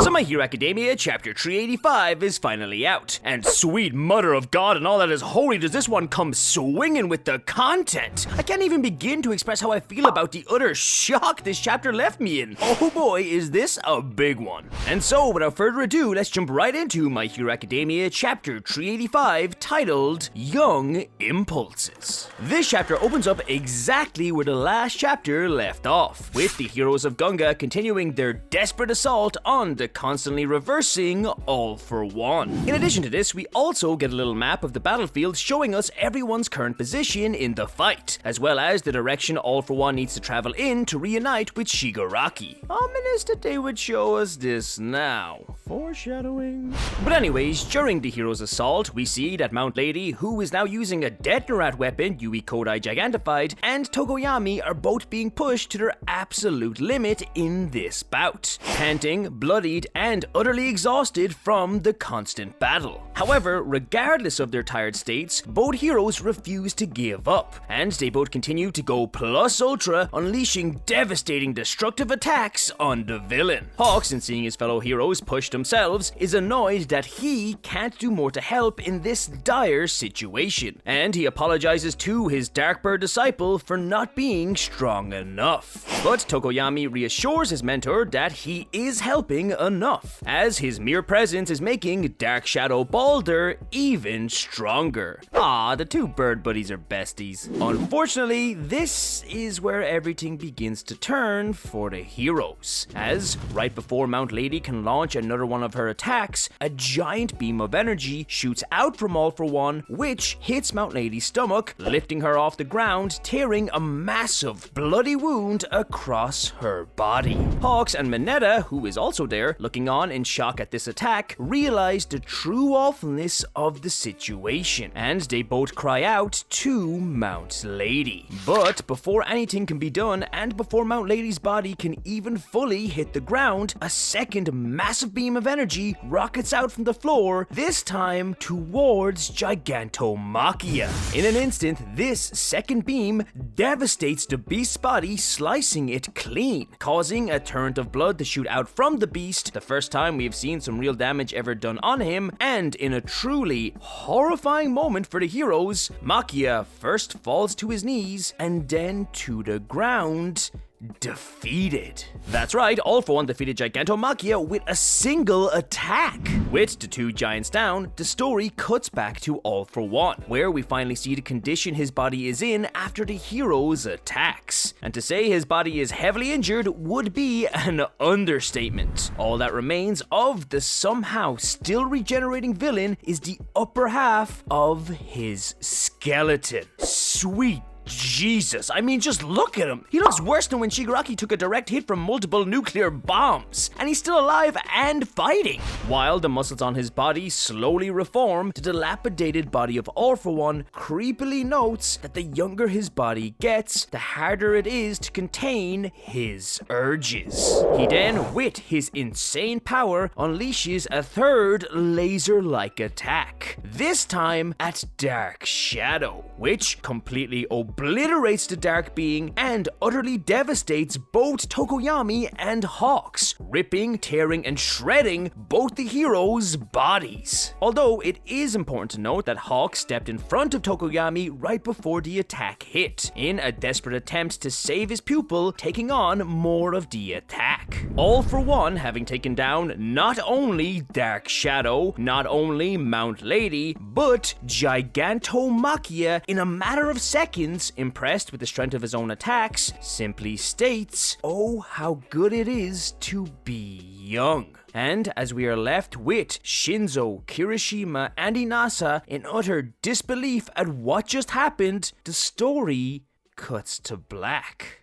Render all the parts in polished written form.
So My Hero Academia Chapter 385 is finally out, and sweet mother of God and all that is holy, does this one come swinging with the content. I can't even begin to express how I feel about the utter shock this chapter left me in. Oh boy, is this a big one. And so, without further ado, let's jump right into My Hero Academia Chapter 385, titled Young Impulses. This chapter opens up exactly where the last chapter left off, with the heroes of Gunga continuing their desperate assault on the constantly reversing All for One. In addition to this, we also get a little map of the battlefield showing us everyone's current position in the fight, as well as the direction All for One needs to travel in to reunite with Shigaraki. Ominous that they would show us this now. Foreshadowing. But anyways, during the hero's assault, we see that Mount Lady, who is now using a Deathnerat weapon, Yui Kodai Gigantified, and Togoyami are both being pushed to their absolute limit in this bout, panting, bloodied, and utterly exhausted from the constant battle. However, regardless of their tired states, both heroes refuse to give up, and they both continue to go plus ultra, unleashing devastating destructive attacks on the villain. Hawks, in seeing his fellow heroes push themselves, is annoyed that he can't do more to help in this dire situation, and he apologizes to his Darkbird disciple for not being strong enough. But Tokoyami reassures his mentor that he is helping enough, as his mere presence is making Dark Shadow Balder even stronger. Ah, the two bird buddies are besties. Unfortunately, this is where everything begins to turn for the heroes, as right before Mount Lady can launch another one of her attacks, a giant beam of energy shoots out from All for One, which hits Mount Lady's stomach, lifting her off the ground, tearing a massive bloody wound across her body. Hawks and Mineta, who is also there, looking on in shock at this attack, realize the true awfulness of the situation, and they both cry out to Mount Lady. But before anything can be done, and before Mount Lady's body can even fully hit the ground, a second massive beam of energy rockets out from the floor, this time towards Gigantomachia. In an instant, this second beam devastates the beast's body, slicing it clean, causing a torrent of blood to shoot out from the beast, the first time we have seen some real damage ever done on him, and in a truly horrifying moment for the heroes, Machia first falls to his knees and then to the ground, defeated. That's right, All for One defeated Gigantomachia with a single attack. With the two giants down, the story cuts back to All for One, where we finally see the condition his body is in after the hero's attacks. And to say his body is heavily injured would be an understatement. All that remains of the somehow still regenerating villain is the upper half of his skeleton. Sweet Jesus, I mean, just look at him. He looks worse than when Shigaraki took a direct hit from multiple nuclear bombs, and he's still alive and fighting. While the muscles on his body slowly reform, the dilapidated body of All for One creepily notes that the younger his body gets, the harder it is to contain his urges. He then, with his insane power, unleashes a third laser-like attack, this time at Dark Shadow, which completely obliterates the dark being and utterly devastates both Tokoyami and Hawks, ripping, tearing, and shredding both the heroes' bodies. Although it is important to note that Hawks stepped in front of Tokoyami right before the attack hit, in a desperate attempt to save his pupil, taking on more of the attack. All for One having taken down not only Dark Shadow, not only Mount Lady, but Gigantomachia in a matter of seconds, impressed with the strength of his own attacks, simply states, "Oh, how good it is to be young." And as we are left with Shinzo, Kirishima, and Inasa in utter disbelief at what just happened, the story cuts to black.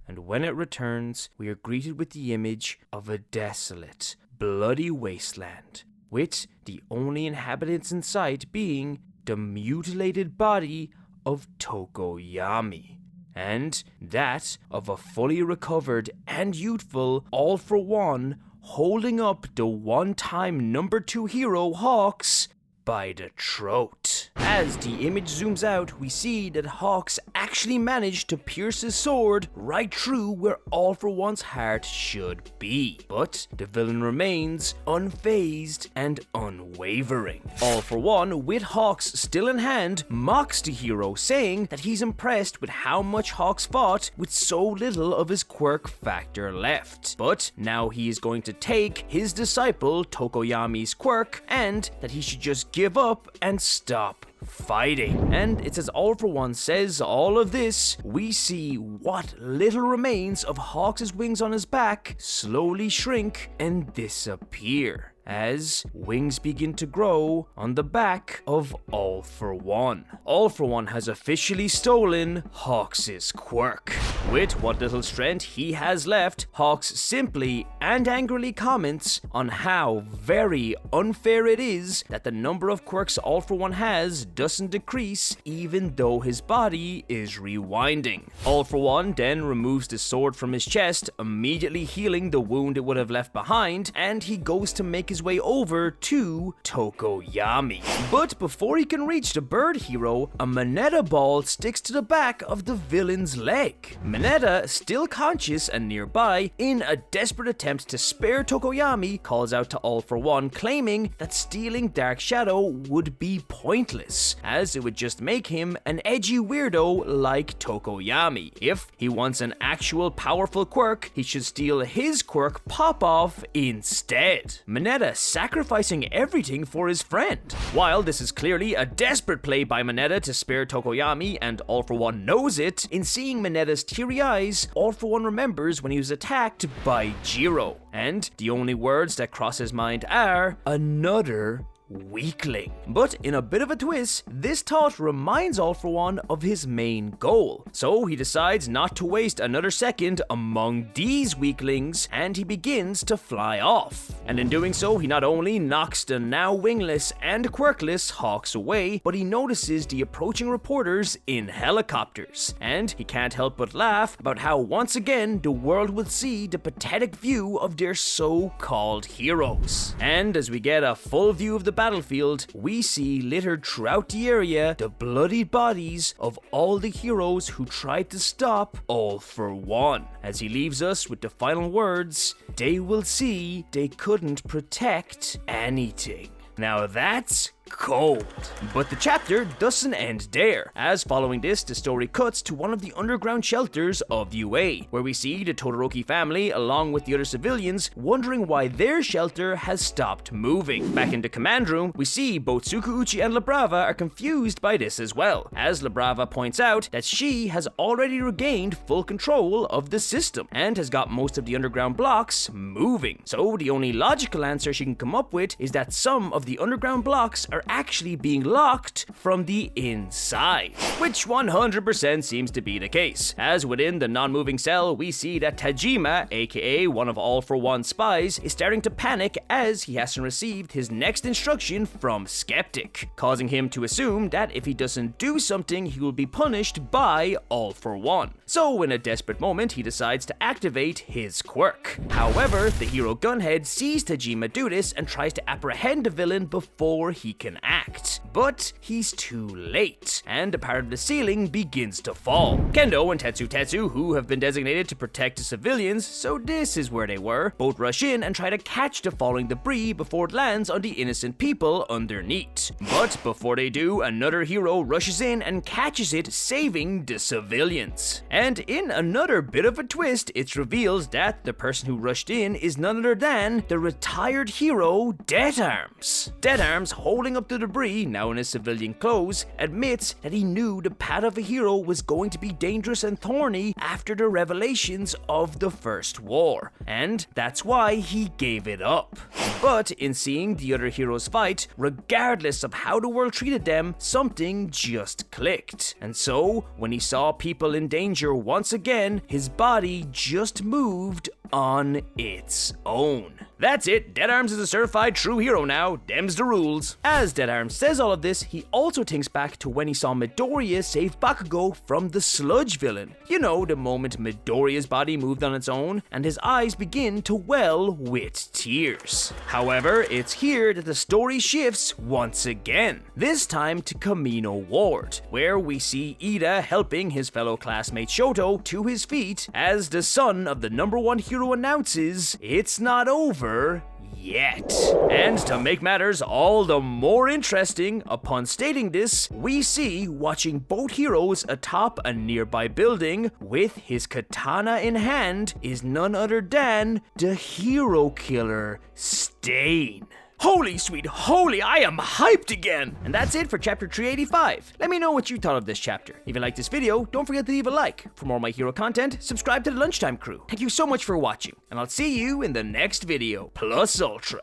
And when it returns, we are greeted with the image of a desolate, bloody wasteland, with the only inhabitants in sight being the mutilated body of Tokoyami, and that of a fully recovered and youthful All for One holding up the one-time number 2 hero Hawks by the throat. As the image zooms out, we see that Hawks actually managed to pierce his sword right through where All For One's heart should be. But the villain remains unfazed and unwavering. All For One, with Hawks still in hand, mocks the hero, saying that he's impressed with how much Hawks fought with so little of his quirk factor left. But now he is going to take his disciple Tokoyami's quirk, and that he should just give up and stop fighting. And it's as All For One says all of this, we see what little remains of Hawks' wings on his back slowly shrink and disappear as wings begin to grow on the back of All For One. All For One has officially stolen Hawks' quirk. With what little strength he has left, Hawks simply and angrily comments on how very unfair it is that the number of quirks All For One has doesn't decrease even though his body is rewinding. All For One then removes the sword from his chest, immediately healing the wound it would have left behind, and he goes to make his way over to Tokoyami. But before he can reach the bird hero, a Moneta ball sticks to the back of the villain's leg. Moneta, still conscious and nearby, in a desperate attempt to spare Tokoyami, calls out to All For One, claiming that stealing Dark Shadow would be pointless, as it would just make him an edgy weirdo like Tokoyami. If he wants an actual powerful quirk, he should steal his quirk Pop-Off instead. Moneta sacrificing everything for his friend. While this is clearly a desperate play by Moneta to spare Tokoyami, and All For One knows it, in seeing Moneta's teary eyes, All For One remembers when he was attacked by Jiro, and the only words that cross his mind are, "another weakling." But in a bit of a twist, this thought reminds All For One of his main goal. So he decides not to waste another second among these weaklings, and he begins to fly off. And in doing so, he not only knocks the now wingless and quirkless Hawks away, but he notices the approaching reporters in helicopters. And he can't help but laugh about how once again the world would see the pathetic view of their so-called heroes. And as we get a full view of the battlefield, we see littered throughout the area the bloodied bodies of all the heroes who tried to stop All For One, as he leaves us with the final words, "They will see they couldn't protect anything." Now that's cold. But the chapter doesn't end there, as following this, the story cuts to one of the underground shelters of UA, where we see the Todoroki family, along with the other civilians, wondering why their shelter has stopped moving. Back in the command room, we see both Tsukauchi and Labrava are confused by this as well, as Labrava points out that she has already regained full control of the system, and has got most of the underground blocks moving. So the only logical answer she can come up with is that some of the underground blocks are actually being locked from the inside, which 100% seems to be the case, as within the non-moving cell we see that Tajima, aka one of All For One's spies, is starting to panic as he hasn't received his next instruction from Skeptic, causing him to assume that if he doesn't do something he will be punished by All For One. So in a desperate moment he decides to activate his quirk. However, the hero Gunhead sees Tajima do this and tries to apprehend the villain before he can act, but he's too late, and a part of the ceiling begins to fall. Kendo and Tetsu, who have been designated to protect the civilians, so this is where they were, both rush in and try to catch the falling debris before it lands on the innocent people underneath. But before they do, another hero rushes in and catches it, saving the civilians. And in another bit of a twist, it's revealed that the person who rushed in is none other than the retired hero Dead Arms. Dead Arms, holding up the debris, now in his civilian clothes, admits that he knew the path of a hero was going to be dangerous and thorny after the revelations of the First War, and that's why he gave it up. But in seeing the other heroes fight, regardless of how the world treated them, something just clicked. And so, when he saw people in danger once again, his body just moved on its own. That's it, Dead Arms is a certified true hero now, dem's the rules. As Dead Arms says all of this, he also thinks back to when he saw Midoriya save Bakugo from the sludge villain. You know, the moment Midoriya's body moved on its own, and his eyes begin to well with tears. However, it's here that the story shifts once again, this time to Kamino Ward, where we see Ida helping his fellow classmate Shoto to his feet as the son of the #1 hero announces, "It's not over yet." And to make matters all the more interesting, upon stating this, we see watching both heroes atop a nearby building with his katana in hand is none other than the hero killer, Stain. Holy sweet holy, I am hyped again! And that's it for chapter 385. Let me know what you thought of this chapter. If you liked this video, don't forget to leave a like. For more My Hero content, subscribe to the Lunchtime crew. Thank you so much for watching, and I'll see you in the next video. Plus Ultra.